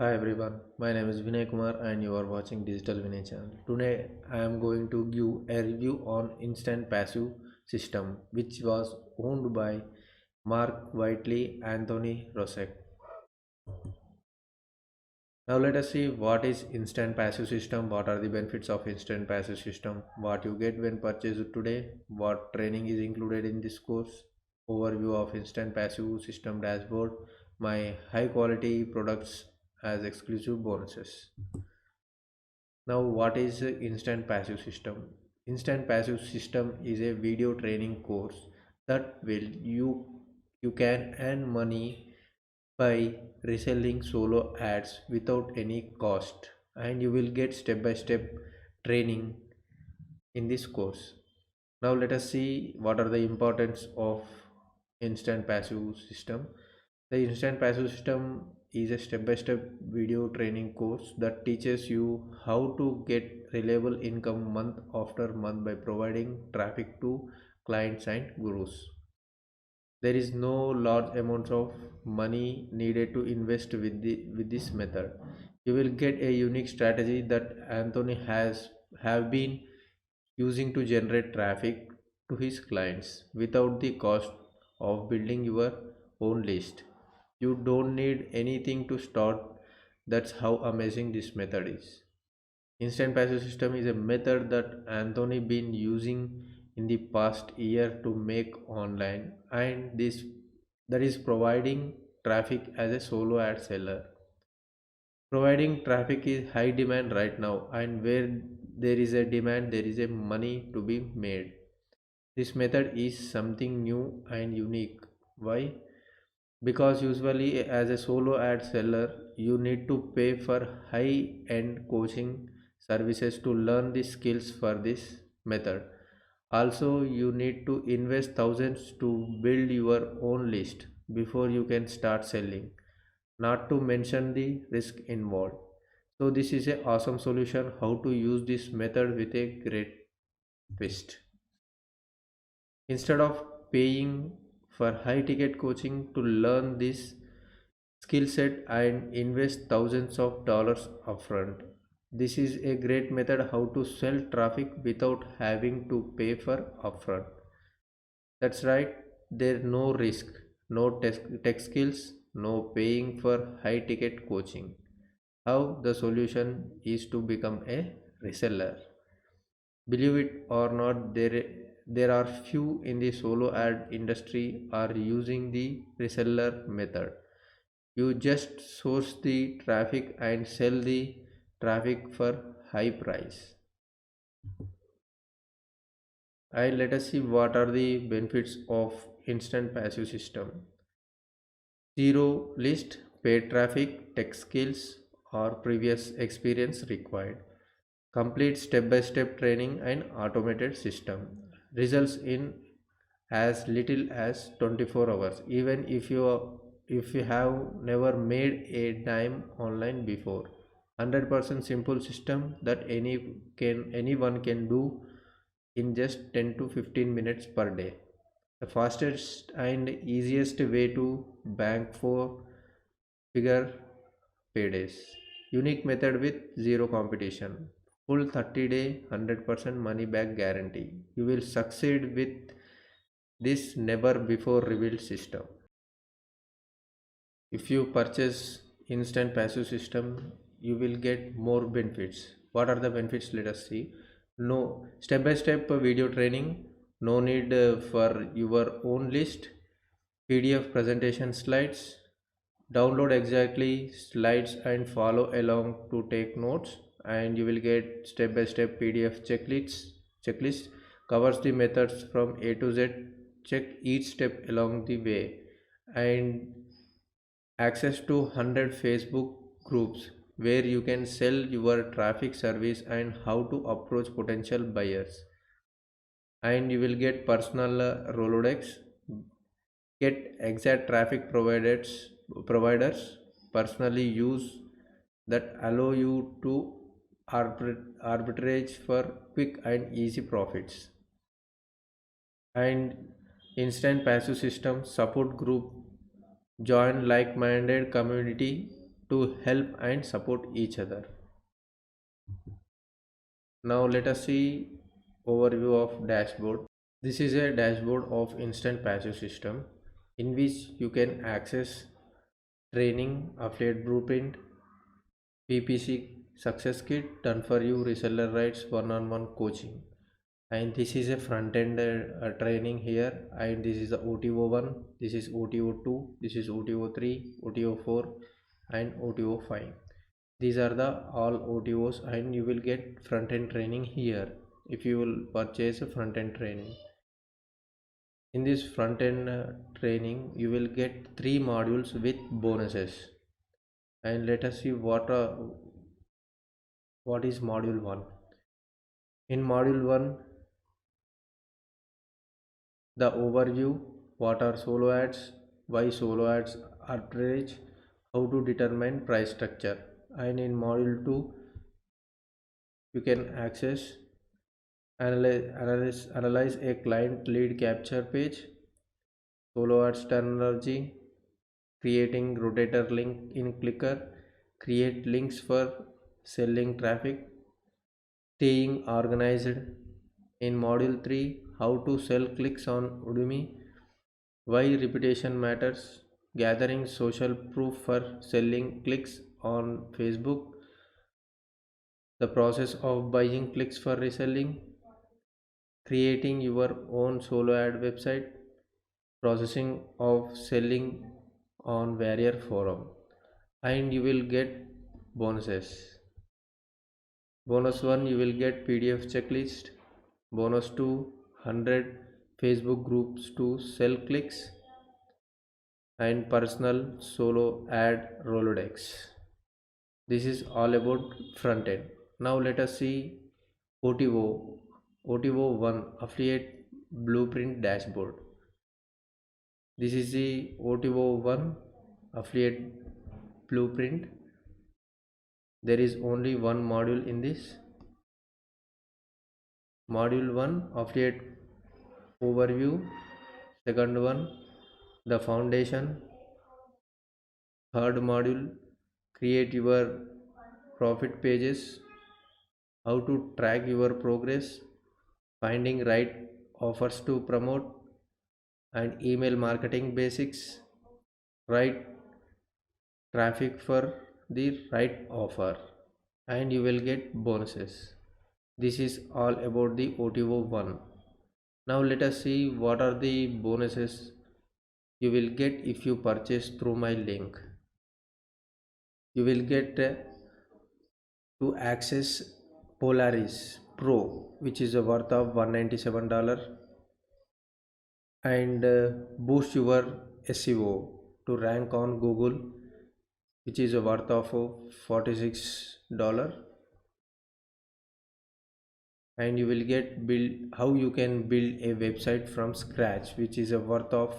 Hi everyone, my name is Vinay Kumar and you are watching Digital Vinay channel. Today I am going to give a review on Instant Passive System which was owned by Mark Whiteley Anthony Rosek. Now let us see what is Instant Passive System, what are the benefits of Instant Passive System, what you get when purchased today, what training is included in this course, overview of Instant Passive System dashboard, my high quality products as exclusive bonuses. Now, what is a Instant Passive System? Instant Passive System is a video training course that will you can earn money by reselling solo ads without any cost, and you will get step by step training in this course. Now let us see what are the importance of instant passive system. The instant passive system is a step-by-step video training course that teaches you how to get reliable income month after month by providing traffic to clients and gurus. There is no large amounts of money needed to invest with this method. You will get a unique strategy that Anthony has have been using to generate traffic to his clients without the cost of building your own list. You don't need anything to start. That's how amazing this method is. Instant passive system is a method that Anthony been using in the past year to make online, and this that is providing traffic as a solo ad seller. Providing traffic is high demand right now, and where there is a demand there is a money to be made. This method is something new and unique. Why? Because usually as a solo ad seller you need to pay for high end coaching services to learn the skills for this method. Also you need to invest thousands to build your own list before you can start selling, not to mention the risk involved. So this is a awesome solution how to use this method with a great twist. Instead of paying for high ticket coaching to learn this skill set and invest thousands of dollars upfront. This is a great method how to sell traffic without having to pay for upfront. That's right, there's no risk, no tech skills, no paying for high ticket coaching. How the solution is to become a reseller. Believe it or not, there are few in the solo ad industry are using the reseller method. You just source the traffic and sell the traffic for high price. And let us see what are the benefits of instant passive system. Zero list, paid traffic, tech skills or previous experience required. Complete step-by-step training and automated system. Results in as little as 24 hours. Even if you have never made a dime online before. 100% simple system that anyone can do in just 10 to 15 minutes per day. The fastest and easiest way to bank for figure paydays. Unique method with zero competition. Full 30-day 100% money back guarantee. You will succeed with this never before revealed system. If you purchase instant passive system, you will get more benefits. What are the benefits? Let us see. No step by step video training, no need for your own list, PDF presentation slides, download exactly slides and follow along to take notes, and you will get step by step PDF checklist covers the methods from A to Z. Check each step along the way, and access to 100 Facebook groups where you can sell your traffic service and how to approach potential buyers. And you will get personal Rolodex, get exact traffic providers personally use that allow you to arbitrage for quick and easy profits. And instant passive system support group, join like-minded community to help and support each other. Now let us see overview of dashboard. This is a dashboard of instant passive system in which you can access training, affiliate blueprint, PPC success kit, done for you, reseller rights, one-on-one coaching. And this is a front end training here, and this is the OTO1, this is OTO2, this is OTO3, OTO4 and OTO5. These are the all OTOs, and you will get front end training here if you will purchase a front end training. In this front end training you will get 3 modules with bonuses. And let us see what is module 1. In module 1, the overview, what are solo ads, why solo ads arbitrage, how to determine price structure. And in module 2 you can analyze a client lead capture page, solo ads terminology, creating rotator link in Clicker, create links for selling traffic, staying organized. In module 3, how to sell clicks on Udemy, why reputation matters, gathering social proof for selling clicks on Facebook, the process of buying clicks for reselling, creating your own solo ad website, processing of selling on Warrior forum. And you will get bonuses. Bonus 1, you will get PDF checklist. Bonus 2, 100 Facebook groups to sell clicks. And personal solo ad Rolodex. This is all about front end. Now let us see OTO. OTO 1, affiliate blueprint dashboard. This is the OTO 1 affiliate blueprint. There is only one module in this. Module 1, affiliate overview. Second one, the foundation. Third module, create your profit pages, how to track your progress, finding right offers to promote, and email marketing basics, right traffic for the right offer, and you will get bonuses. This is all about the OTO 1. Now let us see what are the bonuses you will get if you purchase through my link. You will get to access Polaris Pro, which is a worth of $197, and boost your SEO to rank on Google, which is a worth of $46. And you will get build how you can build a website from scratch, which is a worth of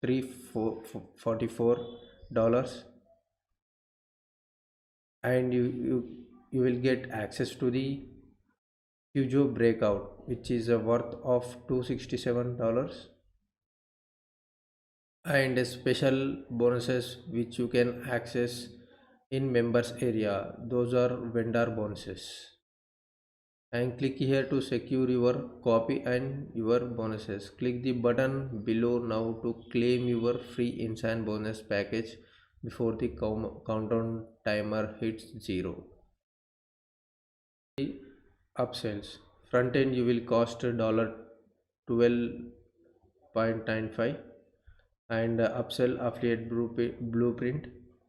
$344. And you will get access to the Hugo breakout, which is a worth of $267, and special bonuses which you can access in members area. Those are vendor bonuses. And click here to secure your copy and your bonuses. Click the button below now to claim your free instant bonus package before the countdown timer hits 0. Upsells. Front end you will cost $12.95, and upsell affiliate blueprint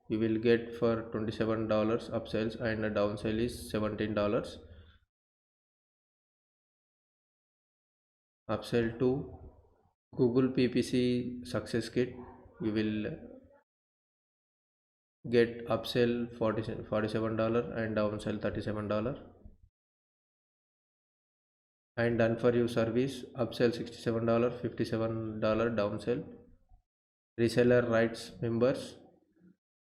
you will get for $27 upsells, and a downsell is $17. Upsell to Google PPC success kit, you will get upsell $47 and downsell $37. And done for you service, upsell $67, $57 downsell. Reseller rights members,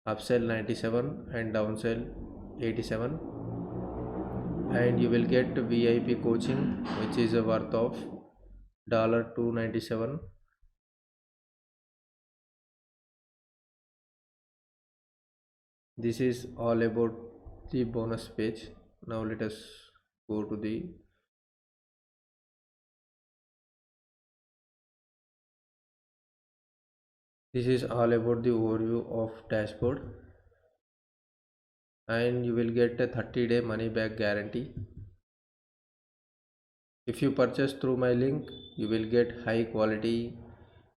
upsell 97 and downsell 87. And you will get VIP coaching, which is a worth of $297. This is all about the bonus page. Now let us go to the this is all about the overview of dashboard, and you will get a 30-day money back guarantee. If you purchase through my link, you will get high quality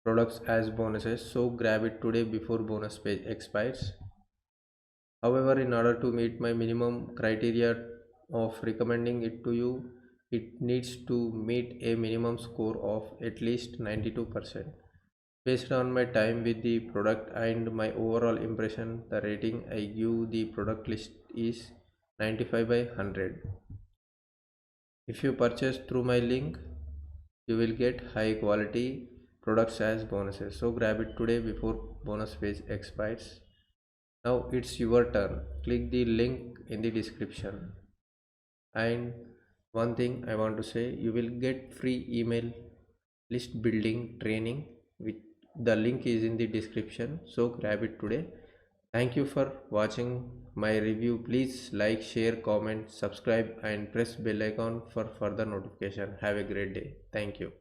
products as bonuses, so grab it today before bonus page expires. However, in order to meet my minimum criteria of recommending it to you, it needs to meet a minimum score of at least 92%. Based on my time with the product and my overall impression, the rating I give the product list is 95 by 100. If you purchase through my link, you will get high quality products as bonuses. So grab it today before bonus page expires. Now it's your turn. Click the link in the description. And one thing I want to say, you will get free email list building training, which the link is in the description. So grab it today. Thank you for watching my review. Please like, share, comment, subscribe and press bell icon for further notification. Have a great day. Thank you.